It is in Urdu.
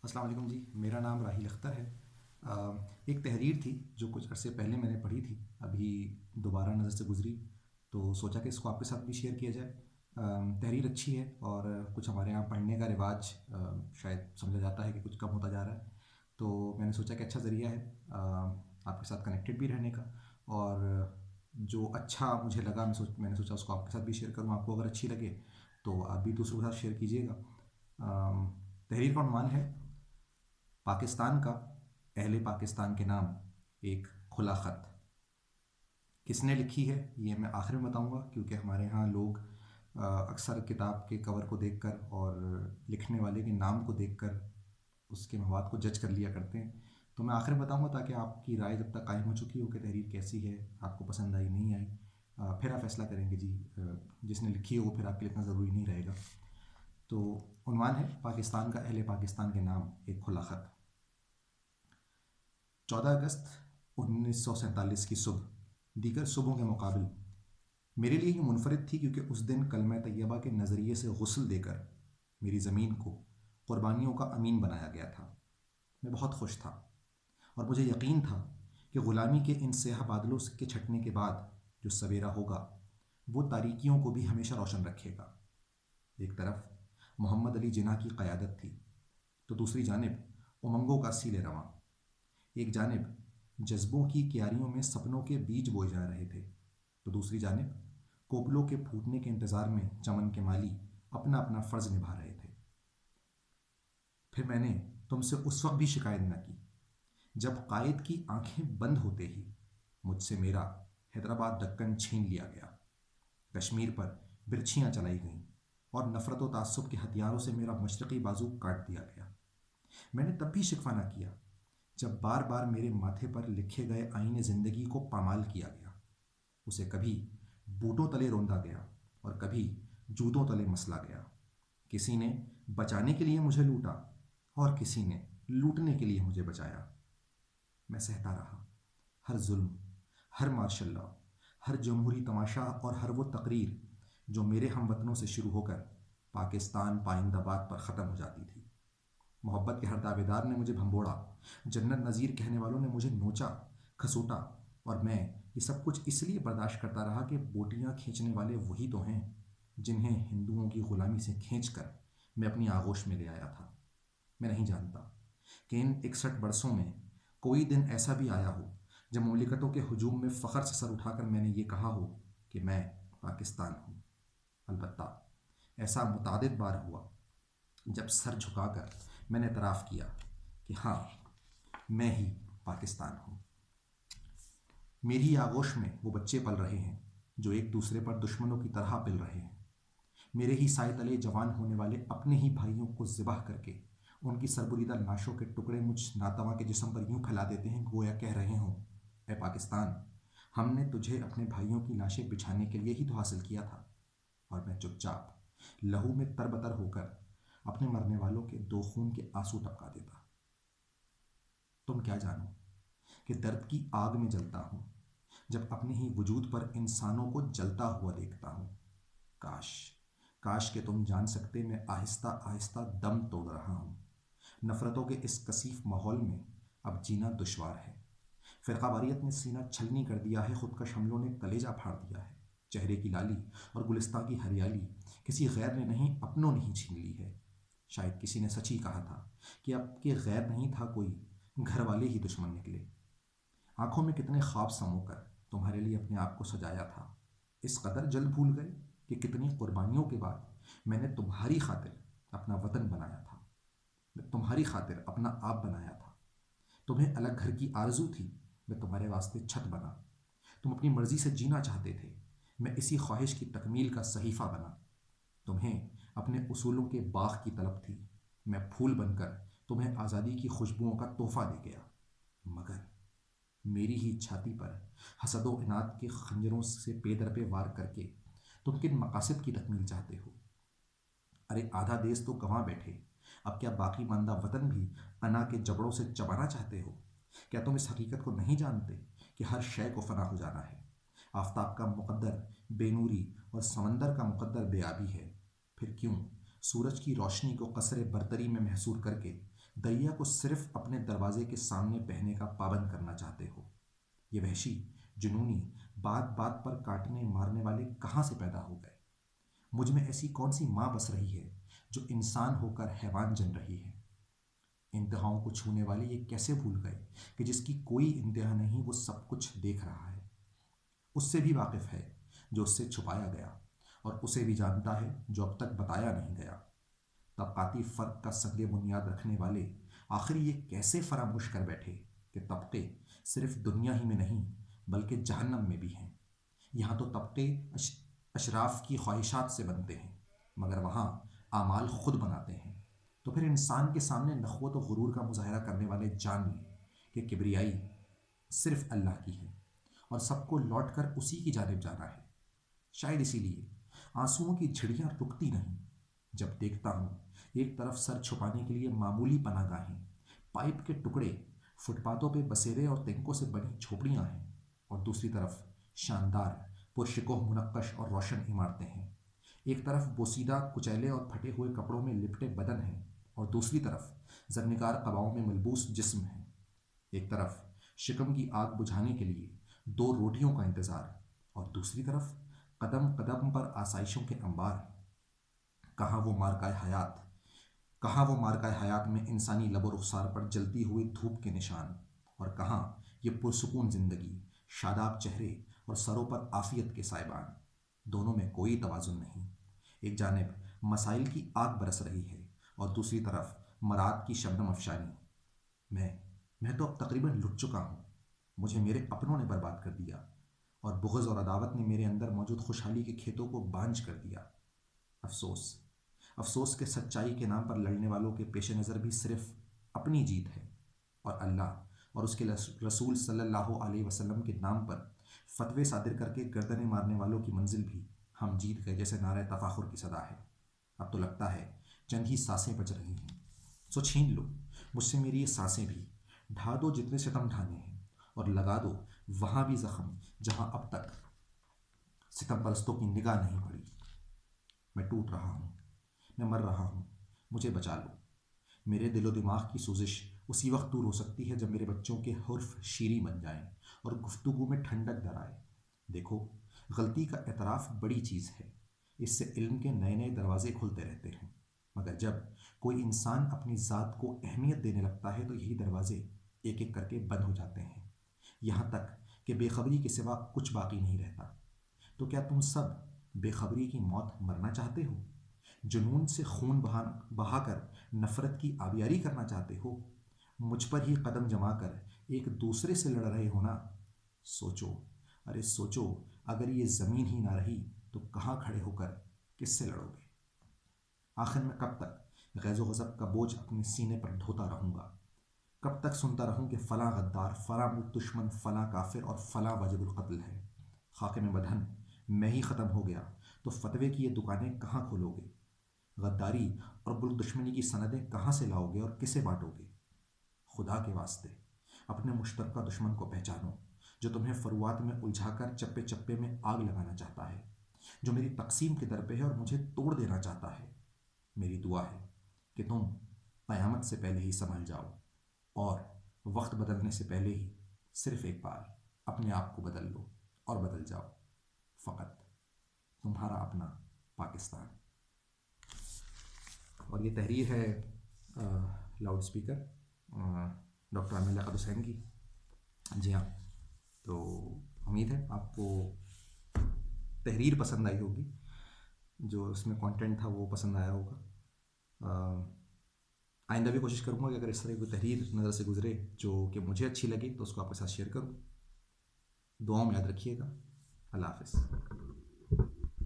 السلام علیکم جی، میرا نام راہیل اختر ہے۔ ایک تحریر تھی جو کچھ عرصے پہلے میں نے پڑھی تھی، ابھی دوبارہ نظر سے گزری تو سوچا کہ اس کو آپ کے ساتھ بھی شیئر کیا جائے۔ تحریر اچھی ہے اور کچھ ہمارے یہاں پڑھنے کا رواج شاید سمجھا جاتا ہے کہ کچھ کم ہوتا جا رہا ہے، تو میں نے سوچا کہ اچھا ذریعہ ہے آپ کے ساتھ کنیکٹڈ بھی رہنے کا، اور جو اچھا مجھے لگا میں نے سوچا اس کو آپ کے ساتھ بھی شیئر کروں۔ آپ کو اگر اچھی لگے تو آپ بھی دوسروں کے ساتھ شیئر کیجیے گا۔ تحریر کا عنوان ہے پاکستان کا اہل پاکستان کے نام ایک کھلا خط۔ کس نے لکھی ہے یہ میں آخر میں بتاؤں گا، کیونکہ ہمارے ہاں لوگ اکثر کتاب کے کور کو دیکھ کر اور لکھنے والے کے نام کو دیکھ کر اس کے مواد کو جج کر لیا کرتے ہیں، تو میں آخر میں بتاؤں گا تاکہ آپ کی رائے جب تک قائم ہو چکی ہو کہ تحریر کیسی ہے، آپ کو پسند آئی نہیں آئی، پھر آپ فیصلہ کریں گے جی۔ جس نے لکھی ہو وہ پھر آپ کے لیے اتنا ضروری نہیں رہے گا۔ تو عنوان ہے پاکستان کا اہل پاکستان کے نام ایک کھلا خط۔ 14 اگست 1947 کی صبح دیگر صبحوں کے مقابل میرے لیے یہ منفرد تھی، کیونکہ اس دن کلمہ طیبہ کے نظریے سے غسل دے کر میری زمین کو قربانیوں کا امین بنایا گیا تھا۔ میں بہت خوش تھا اور مجھے یقین تھا کہ غلامی کے ان سیاہ بادلوں کے چھٹنے کے بعد جو سویرا ہوگا وہ تاریکیوں کو بھی ہمیشہ روشن رکھے گا۔ ایک طرف محمد علی جناح کی قیادت تھی تو دوسری جانب امنگوں کا سیل رواں۔ ایک جانب جذبوں کی کیاریوں میں سپنوں کے بیج بوئے جا رہے تھے تو دوسری جانب کوپلوں کے پھوٹنے کے انتظار میں چمن کے مالی اپنا اپنا فرض نبھا رہے تھے۔ پھر میں نے تم سے اس وقت بھی شکایت نہ کی جب قائد کی آنکھیں بند ہوتے ہی مجھ سے میرا حیدرآباد دکن چھین لیا گیا، کشمیر پر برچھیاں چلائی گئیں اور نفرت و تعصب کے ہتھیاروں سے میرا مشرقی بازو کاٹ دیا گیا۔ میں نے تب بھی شکوہ نہ کیا جب بار بار میرے ماتھے پر لکھے گئے آئین زندگی کو پامال کیا گیا۔ اسے کبھی بوٹوں تلے روندا گیا اور کبھی جوتوں تلے مسلا گیا۔ کسی نے بچانے کے لیے مجھے لوٹا اور کسی نے لوٹنے کے لیے مجھے بچایا۔ میں سہتا رہا، ہر ظلم، ہر مارشل لا، ہر جمہوری تماشا اور ہر وہ تقریر جو میرے ہم وطنوں سے شروع ہو کر پاکستان پائندہ باد پر ختم ہو جاتی تھی۔ محبت کے ہر دعوے دار نے مجھے بھنبوڑا، جنت نظیر کہنے والوں نے مجھے نوچا کھسوٹا، اور میں یہ سب کچھ اس لیے برداشت کرتا رہا کہ بوٹیاں کھینچنے والے وہی تو ہیں جنہیں ہندوؤں کی غلامی سے کھینچ کر میں اپنی آغوش میں لے آیا تھا۔ میں نہیں جانتا کہ ان 61 برسوں میں کوئی دن ایسا بھی آیا ہو جب مملکتوں کے ہجوم میں فخر سے سر اٹھا کر میں نے یہ کہا ہو کہ میں پاکستان ہوں۔ البتہ ایسا متعدد بار ہوا جب سر جھکا کر میں نے اعتراف کیا کہ ہاں، میں ہی پاکستان ہوں۔ میری آغوش میں وہ بچے پل رہے ہیں جو ایک دوسرے پر دشمنوں کی طرح پل رہے ہیں۔ میرے ہی سائے تلے جوان ہونے والے اپنے ہی بھائیوں کو ذبح کر کے ان کی سربریدہ لاشوں کے ٹکڑے مجھ ناتواں کے جسم پر یوں پھیلا دیتے ہیں گویا کہہ رہے ہوں، اے پاکستان، ہم نے تجھے اپنے بھائیوں کی لاشیں بچھانے کے لیے ہی تو حاصل کیا تھا۔ اور میں چپ چاپ لہو میں تربتر ہو کر اپنے مرنے والوں کے دو خون کے آنسو ٹپکا دیتا۔ تم کیا جانو کہ درد کی آگ میں جلتا ہوں جب اپنے ہی وجود پر انسانوں کو جلتا ہوا دیکھتا ہوں۔ کاش کاش کہ تم جان سکتے میں آہستہ آہستہ دم توڑ رہا ہوں۔ نفرتوں کے اس کثیف ماحول میں اب جینا دشوار ہے۔ فرقہ واریت نے سینہ چھلنی کر دیا ہے، خودکش حملوں نے کلیجہ پھاڑ دیا ہے۔ چہرے کی لالی اور گلستہ کی ہریالی کسی غیر نے نہیں اپنوں نے ہی چھین لی ہے۔ شاید کسی نے سچ ہی کہا تھا کہ اب کے غیر نہیں تھا کوئی، گھر والے ہی دشمن نکلے۔ آنکھوں میں کتنے خواب سمو کر تمہارے لیے اپنے آپ کو سجایا تھا، اس قدر جلد بھول گئے کہ کتنی قربانیوں کے بعد میں نے تمہاری خاطر اپنا وطن بنایا تھا، میں تمہاری خاطر اپنا آپ بنایا تھا۔ تمہیں الگ گھر کی آرزو تھی، میں تمہارے واسطے چھت بنا۔ تم اپنی مرضی سے جینا چاہتے تھے، میں اسی خواہش کی تکمیل کا صحیفہ بنا۔ تمہیں اپنے اصولوں کے باغ کی طلب تھی، میں پھول بن کر تمہیں آزادی کی خوشبوؤں کا تحفہ دے گیا۔ مگر میری ہی چھاتی پر حسد و عناد کے خنجروں سے پے در پہ وار کر کے تم کن مقاصد کی تکمیل چاہتے ہو؟ ارے آدھا دیس تو گنوا بیٹھے، اب کیا باقی ماندہ وطن بھی انا کے جبڑوں سے چبانا چاہتے ہو؟ کیا تم اس حقیقت کو نہیں جانتے کہ ہر شے کو فنا ہو جانا ہے؟ آفتاب کا مقدر بے نوری اور سمندر کا مقدر بے آبی ہے۔ پھر کیوں سورج کی روشنی کو قصر برتری میں محصور کر کے دریا کو صرف اپنے دروازے کے سامنے بہنے کا پابند کرنا چاہتے ہو۔ یہ وحشی، جنونی، بات بات پر کاٹنے مارنے والے کہاں سے پیدا ہو گئے؟ مجھ میں ایسی کون سی ماں بس رہی ہے جو انسان ہو کر حیوان جن رہی ہے؟ انتہاؤں کو چھونے والے یہ کیسے بھول گئے کہ جس کی کوئی انتہا نہیں وہ سب کچھ دیکھ رہا ہے، اس سے بھی واقف ہے جو اس سے چھپایا گیا، اور اسے بھی جانتا ہے جو اب تک بتایا نہیں گیا۔ طبقاتی فرق کا سنگ بنیاد رکھنے والے آخر یہ کیسے فراموش کر بیٹھے کہ طبقے صرف دنیا ہی میں نہیں بلکہ جہنم میں بھی ہیں۔ یہاں تو طبقے اشراف کی خواہشات سے بنتے ہیں، مگر وہاں اعمال خود بناتے ہیں۔ تو پھر انسان کے سامنے نخوت و غرور کا مظاہرہ کرنے والے جان لیں کہ کبریائی صرف اللہ کی ہے اور سب کو لوٹ کر اسی کی جانب جانا ہے۔ شاید اسی لیے آنسوؤں کی جھڑیاں رکتی نہیں جب دیکھتا ہوں ایک طرف سر چھپانے کے لیے معمولی پناہ گاہیں، پائپ کے ٹکڑے، فٹ پاتھوں پہ بسیرے اور تنکوں سے بنی جھوپڑیاں ہیں، اور دوسری طرف شاندار پرشکوہ منقش اور روشن عمارتیں ہیں۔ ایک طرف بوسیدہ کچیلے اور پھٹے ہوئے کپڑوں میں لپٹے بدن ہیں، اور دوسری طرف زرنگار قباؤں میں ملبوس جسم ہیں۔ ایک طرف شکم کی آگ بجھانے کے لیے 2 روٹیوں کا انتظار، اور دوسری طرف قدم قدم پر آسائشوں کے انبار۔ کہاں وہ مارکہ حیات میں انسانی لب و رخسار پر جلتی ہوئی دھوپ کے نشان، اور کہاں یہ پرسکون زندگی، شاداب چہرے اور سروں پر عافیت کے سائبان۔ دونوں میں کوئی توازن نہیں۔ ایک جانب مسائل کی آگ برس رہی ہے اور دوسری طرف مراد کی شبنم افشانی۔ میں تو اب تقریباً لٹ چکا ہوں۔ مجھے میرے اپنوں نے برباد کر دیا، اور بغض اور عداوت نے میرے اندر موجود خوشحالی کے کھیتوں کو بانجھ کر دیا۔ افسوس کہ سچائی کے نام پر لڑنے والوں کے پیش نظر بھی صرف اپنی جیت ہے، اور اللہ اور اس کے رسول صلی اللہ علیہ وسلم کے نام پر فتوے صادر کر کے گردنیں مارنے والوں کی منزل بھی ہم جیت گئے جیسے نعرہ تفاخر کی صدا ہے۔ اب تو لگتا ہے چند ہی سانسیں بچ رہی ہیں، سو چھین لو مجھ سے میری یہ سانسیں بھی، ڈھا دو جتنے ستم ڈھانے ہیں، اور لگا دو وہاں بھی زخم جہاں اب تک ستم پرستوں کی نگاہ نہیں پڑی۔ میں ٹوٹ رہا ہوں، میں مر رہا ہوں، مجھے بچا لو۔ میرے دل و دماغ کی سوزش اسی وقت دور ہو سکتی ہے جب میرے بچوں کے حرف شیریں بن جائیں اور گفتگو میں ٹھنڈک در آئے۔ دیکھو، غلطی کا اعتراف بڑی چیز ہے، اس سے علم کے نئے نئے دروازے کھلتے رہتے ہیں، مگر جب کوئی انسان اپنی ذات کو اہمیت دینے لگتا ہے تو یہی دروازے ایک ایک کر کے بند ہو جاتے ہیں، یہاں تک کہ بے خبری کے سوا کچھ باقی نہیں رہتا۔ تو کیا تم سب بے خبری کی موت مرنا چاہتے ہو؟ جنون سے خون بہا کر نفرت کی آبیاری کرنا چاہتے ہو؟ مجھ پر ہی قدم جما کر ایک دوسرے سے لڑ رہے ہو نا؟ سوچو، ارے سوچو، اگر یہ زمین ہی نہ رہی تو کہاں کھڑے ہو کر کس سے لڑو گے؟ آخر میں کب تک غیظ و غضب کا بوجھ اپنے سینے پر ڈھوتا رہوں گا؟ کب تک سنتا رہوں کہ فلاں غدار، فلاں دشمن، فلاں کافر اور فلاں واجب القتل ہے؟ خاکے میں بدھن میں ہی ختم ہو گیا تو فتوے کی یہ دکانیں کہاں کھولو گے؟ غداری اور ملک دشمنی کی سندیں کہاں سے لاؤ گے اور کسے بانٹو گے؟ خدا کے واسطے اپنے مشترکہ دشمن کو پہچانو، جو تمہیں فروات میں الجھا کر چپے چپے میں آگ لگانا چاہتا ہے، جو میری تقسیم کے در پہ ہے اور مجھے توڑ دینا چاہتا ہے۔ میری دعا ہے کہ تم قیامت سے پہلے ہی سنبھل جاؤ، اور وقت بدلنے سے پہلے ہی صرف ایک بار اپنے آپ کو بدل لو اور بدل جاؤ۔ فقط تمہارا اپنا پاکستان۔ اور یہ تحریر ہے loud speaker doctor Aamir Liaquat حسین کی۔ جی ہاں، تو امید ہے آپ کو تحریر پسند آئی ہوگی، جو اس میں کانٹینٹ تھا وہ پسند آیا ہوگا۔ آئندہ بھی کوشش کروں گا کہ اگر اس طرح کی تحریر نظر سے گزرے جو کہ مجھے اچھی لگے تو اس کو آپ کے ساتھ شیئر کروں۔ دعاؤں میں یاد رکھیے گا۔ اللہ حافظ۔